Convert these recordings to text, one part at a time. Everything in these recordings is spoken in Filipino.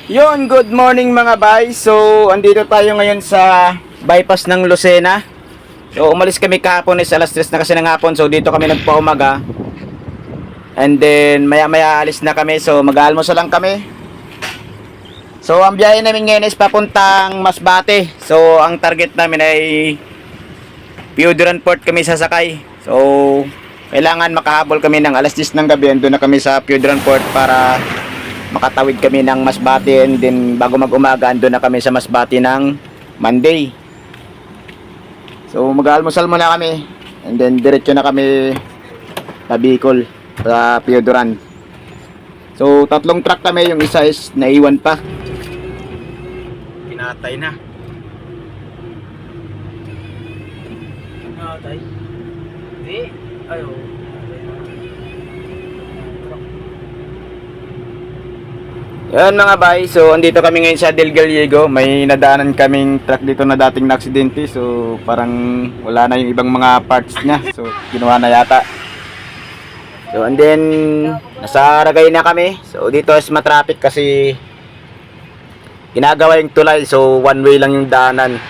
Yon, good morning mga bay. So, andito tayo ngayon sa bypass ng Lucena. So, umalis kami kahapon is alas 3 na kasi ng hapon. So, dito kami nagpaumaga. And then, maya-maya alis na kami. So, mag-aalmusal lang kami. So, ang biyahe namin ngayon is papuntang Masbate. So, ang target namin ay Pioduran Port kami sasakay. So, kailangan makahabol kami ng alas 10 ng gabi. Andun na kami sa Pioduran Port para makatawid kami ng Masbate, and then bago mag-umaga andun na kami sa Masbate ng Monday. So mag-almusal muna kami, and then diretso na kami sa Bicol, sa Pioduran. So 3 truck kami, yung isa is naiwan pa, pinatay na. Pinatay? Hindi. Ayaw. Yan mga bay, so andito kami ngayon sa Del Gallego. May nadaanan kaming truck dito na dating na-aksidente. So parang wala na yung ibang mga parts niya. So ginawa na yata. So and then nasa Ragay na kami. So dito is matraffic kasi ginagawa yung tulay. So one way lang yung daanan.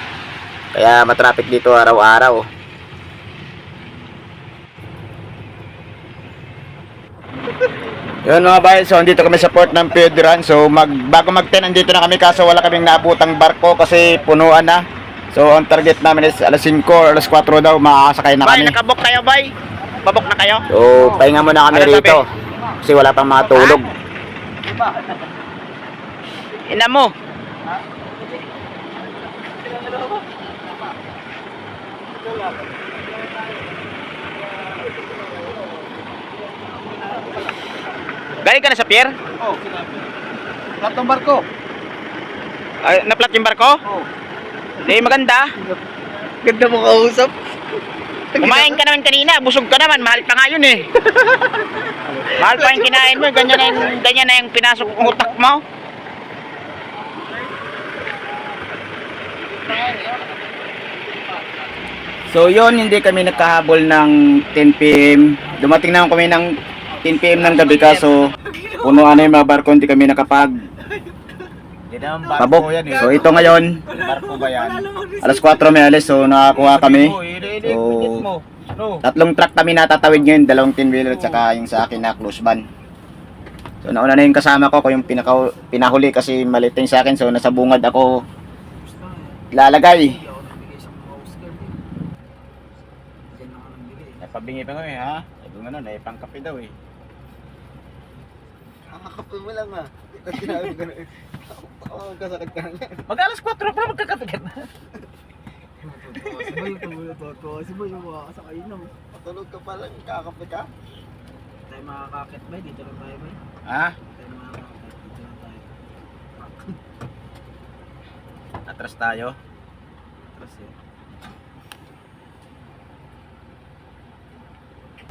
Kaya matraffic dito araw-araw. Yun mga bayan, so andito kami sa port ng Pioduran. So bago mag-10 andito na kami, kaso wala kaming naabutang barko kasi punuan na. So ang target namin is alas 5 or alas 4 daw, makakasakay na kami. Bay, nakabok kayo, bay? Babok na kayo? So pahinga muna kami rito kasi wala pang mga tulog. Ina mo. Galing ka na sa pier? Oh, sinabi. Flat ng barko. Ay, na-flat yung barko? Oh. Hindi, maganda. Ganda mo kausap. Kumain ka naman kanina, busog ka naman, mahal pa nga yun eh. Mahal pa yung kinain mo, ganyan na yung pinasok ng utak mo. So yun, hindi kami nagkahabol ng 10 PM. Dumating naman kami ng 10 PM ng gabi, kaso punuan na yung mga barko, hindi kami nakapag Hindi naman pabok. So ito ngayon, Barko ba yan? alas 4 may alis, so nakakuha kami. So, mo. No. 3 truck kami natatawid ngayon, 2 10-wheeler at saka yung sa akin na close van. So nauna na yung kasama ko yung pinahuli kasi maliit yung sa akin, so nasa bungad ako lalagay. Napabingi pa nga eh, ha? Ito nga nun, eh, pangkape daw eh. Kakakape mo lang ah. Sinabi ko na eh. Ako kasakit ka na. Mag-alas 4 pa magkakapigat na. Sibay yung makakasakay na. Patulog ka pa lang, kakape ka? Tayo makakakit ba? Dito lang tayo ba? Ha? Tayo makakakit, dito lang tayo. Atras tayo. Tapos yun.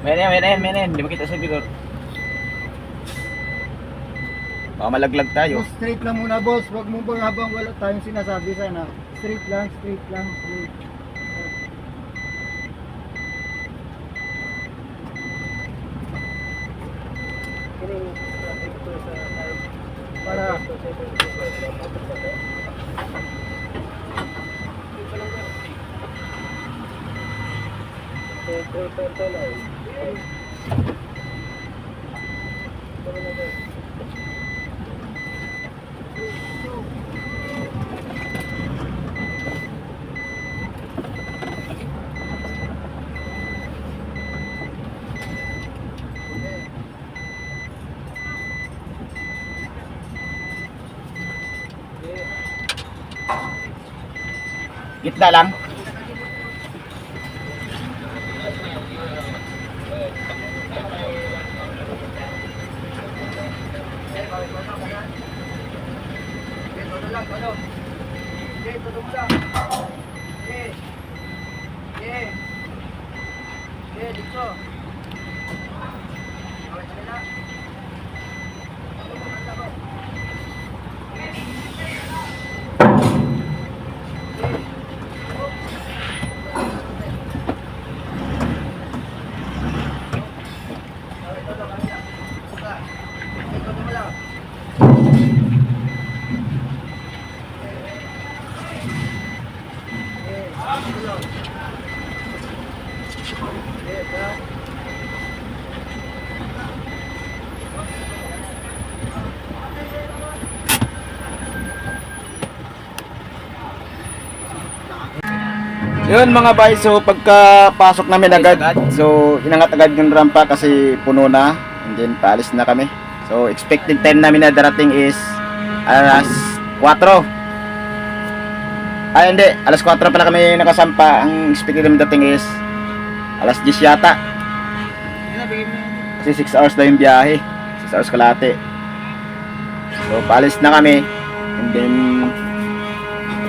Menen, hindi makita sa bigor. Baka malaglag tayo. Straight lang muna boss, wag mo bang habang wala tayong sinasabi sana. Straight lang, straight lang. Para Gitna lang. Yun mga bay, so pagkapasok namin agad, so inangat agad yung rampa kasi puno na, and then paalis na kami. So expected time namin na darating is alas 4. Ay hindi, alas 4 pala kami nakasampa. Ang expected namin dating is alas 10 yata. Kasi 6 hours daw yung biyahe, 6 hours kalate. So paalis na kami, and then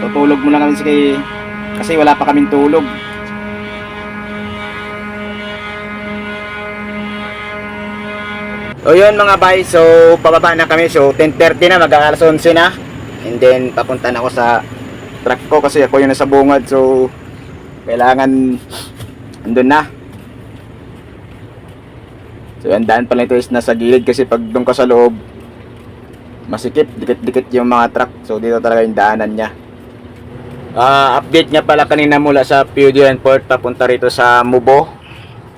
tutulog muna kami kasi wala pa kaming tulog. So yun mga bay, so pababa na kami. So 10:30 na, mag-aalas 11 na. And then papunta na ako sa truck ko kasi ako yung nasa bungad. So kailangan andun na. So ang daan pala ito is nasa gilid kasi pag doon ka sa loob masikip, dikit-dikit yung mga truck. So dito talaga yung daanan niya. Update niya pala kanina mula sa Pudio Port papunta rito sa Mubo.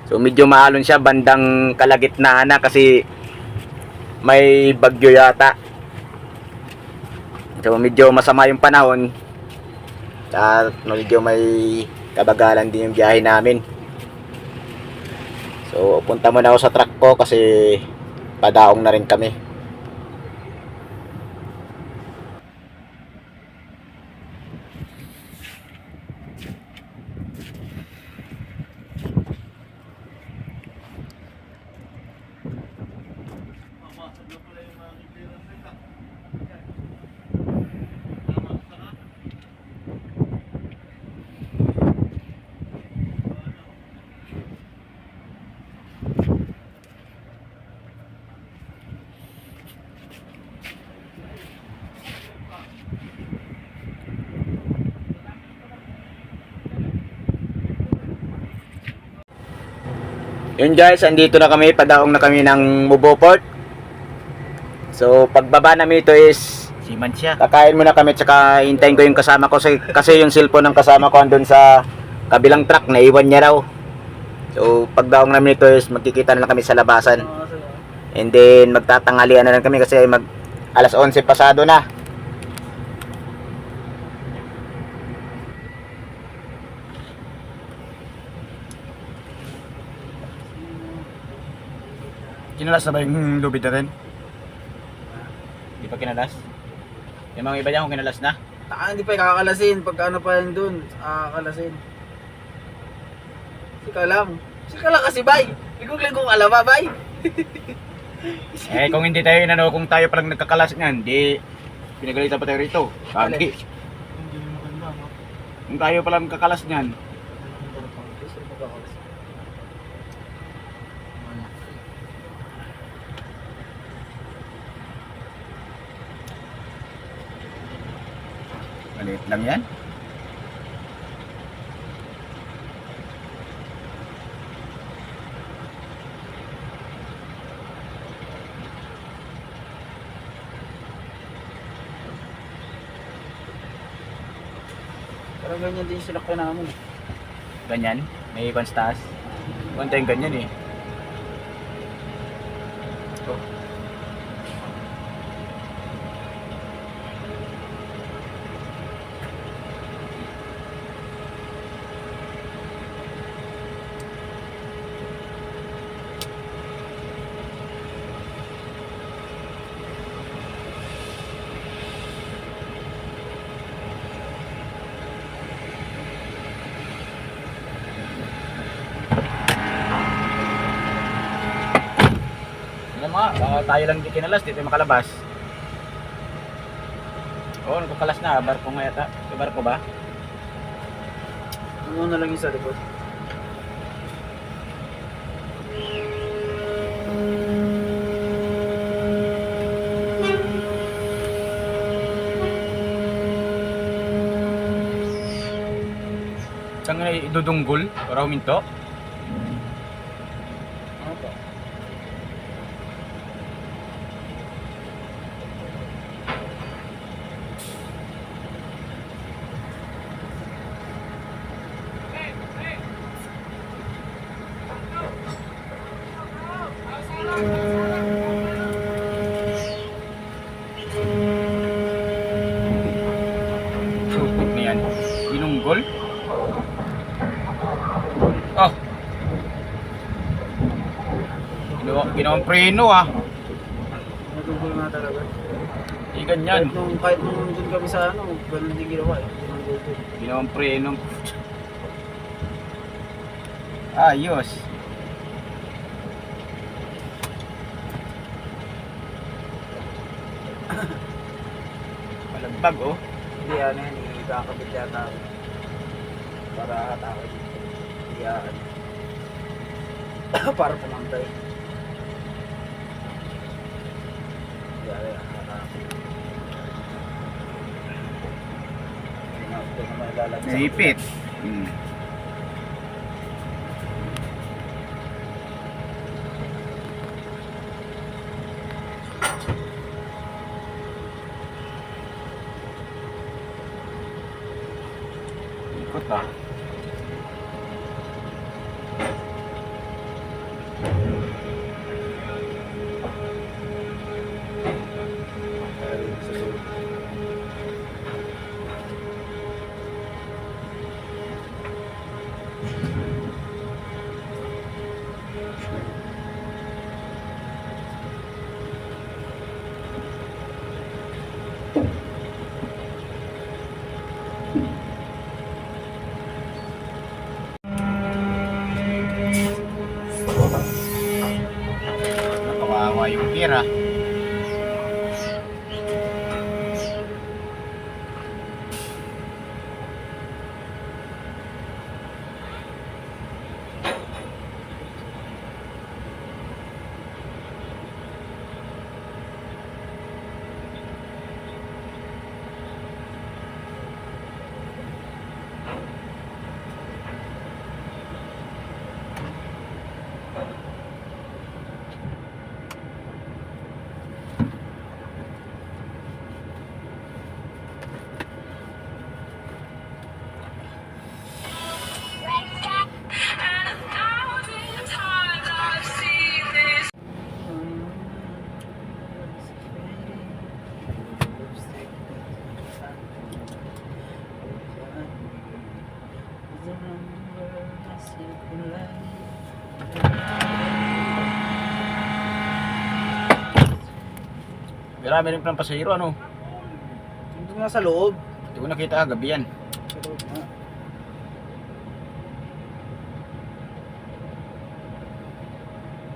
So medyo maalon siya bandang kalagitnaan na kasi may bagyo yata. So medyo masama yung panahon. At medyo may kabagalan din yung biyahe namin. So punta muna ako sa truck ko kasi padaong na rin kami. Yun guys, andito na kami, padaong na kami ng Mubo Port. So pagbaba namin ito is Siman siya. kakain muna kami tsaka hintayin ko yung kasama ko kasi yung cellphone ng kasama ko andun sa kabilang truck, naiwan niya raw. So pagdaong namin ito is magkikita na lang kami sa labasan. And then magtatangalian na lang kami kasi alas 11 pasado na. Kinalas na ba yung lubid natin? Di pa kinalas? Yung mga iba dyan kung kinalas na? Hindi pa kakalasin. Pagka ano pa yan dun, kakalasin. Sika lang. Sika lang kasi, bay. Ligong-ligong alama, bay. Kung hindi tayo inano, kung tayo palang nagkakalas niyan, di pinagalitan pa tayo rito. Kagi. Hindi mo maganda, no? Kung tayo palang kakalas niyan, maliit lang yan. Parang ganyan din yung sinakyan namin. Ganyan, may ibang taas. Huwag tayong ganyan eh. Ano mga, tayo lang di kinalas, dito makalabas. Oo, nagkakalas na, barko nga yata. May barko ba? Ano na lang yung sa likod. Saan nga idudunggol? Para huminto? Ano to? Supot na yan. Binunggol? Ginawang preno ah. Natubol nga talaga. Hindi ganyan. Kahit nung doon kami sa ano, ganun din ginawa eh. Ginawang preno. Ayos. Palagbag oh. Hindi ano yan, ikakabit yata ako. Para atake dito. Hindi ano. Para pumantay. Hindi ano yan, atake. Ito naman ilalagay sa Naipit. Ikot ah. Nakawawa yung tira. Marami rin palang pasahero ano. Hindi nga sa loob. Hindi ko nakita kagabi yan. Sa loob nga.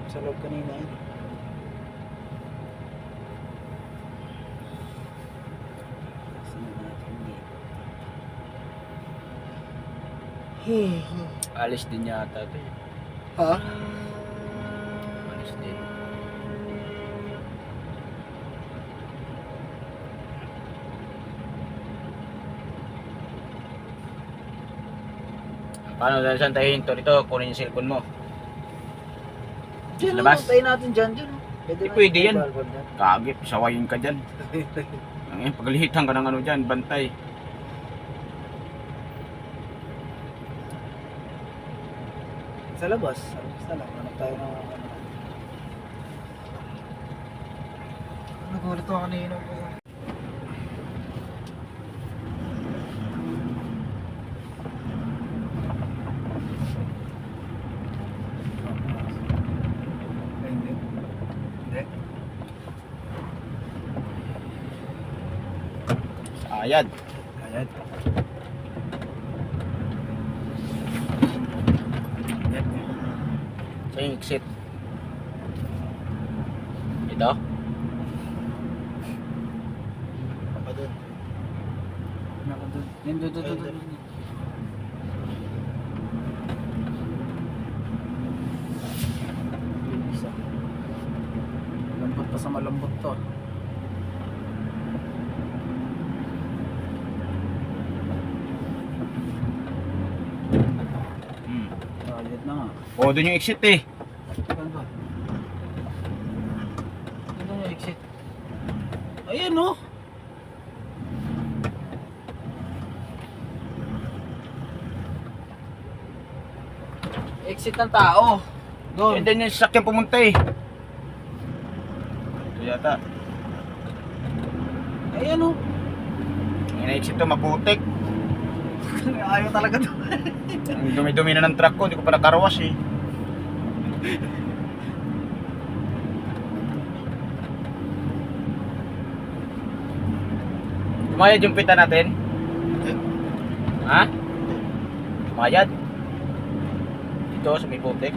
Sa loob kanina yun. Alis din yata ito. Ha? Alis din. Paano dahil saan tayo hinto dito? Kunin yung cellphone mo. Diyan Labas? tayo natin dyan. Hindi pwede yan. Kagip, sawayin ka dyan. Ang paglihitan ka ng ano dyan, bantay. Sa labas. Sa labas. Hanap tayo ng ano. Nagulat ako kanina po. Hindi. Sayad. Ayan. Sa yung exit. Ito. Baka doon. Baka doon. Yan doon. Isa. Lambot pa sa malambot to. Ayot na nga. O, doon yung exit eh. Saan ba? Ito yung exit. Ayan oh. Exit ng tao. Doon. And then yung sasakyan pumunta eh. Ito yata. Ayan oh. Yung na-exit to, maputik. Ayaw talaga to. Ang dumi-dumi na ng truck ko, hindi ko pa nakarwas eh. Umayad yung pita natin? Ha? Umayad? Dito sa may putik.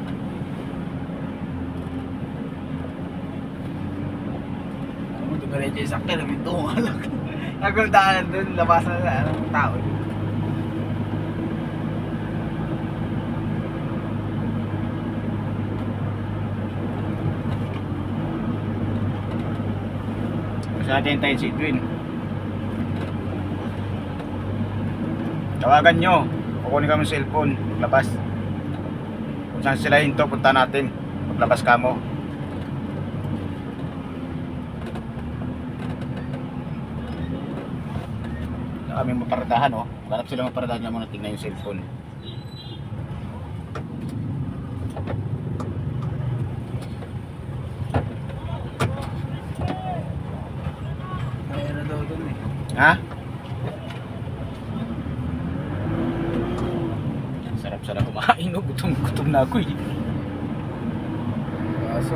Ano mo, diretso yung sakyan, may tungalak. Naguldahan dun, labasan na anong tao. Sa atin tayo si Edwin. Tawagan nyo. Kukunin kami sa cellphone. Paglabas. Kung saan sila hinto, punta natin. Paglabas ka mo. Wala kami maparadahan, oh. Ganap sila maparadahan niya muna. Tingnan yung cellphone. Mayroon na daw dun eh. Ha? Sarap-sarap kumain, no? Gutom na ako, eh. Kaso,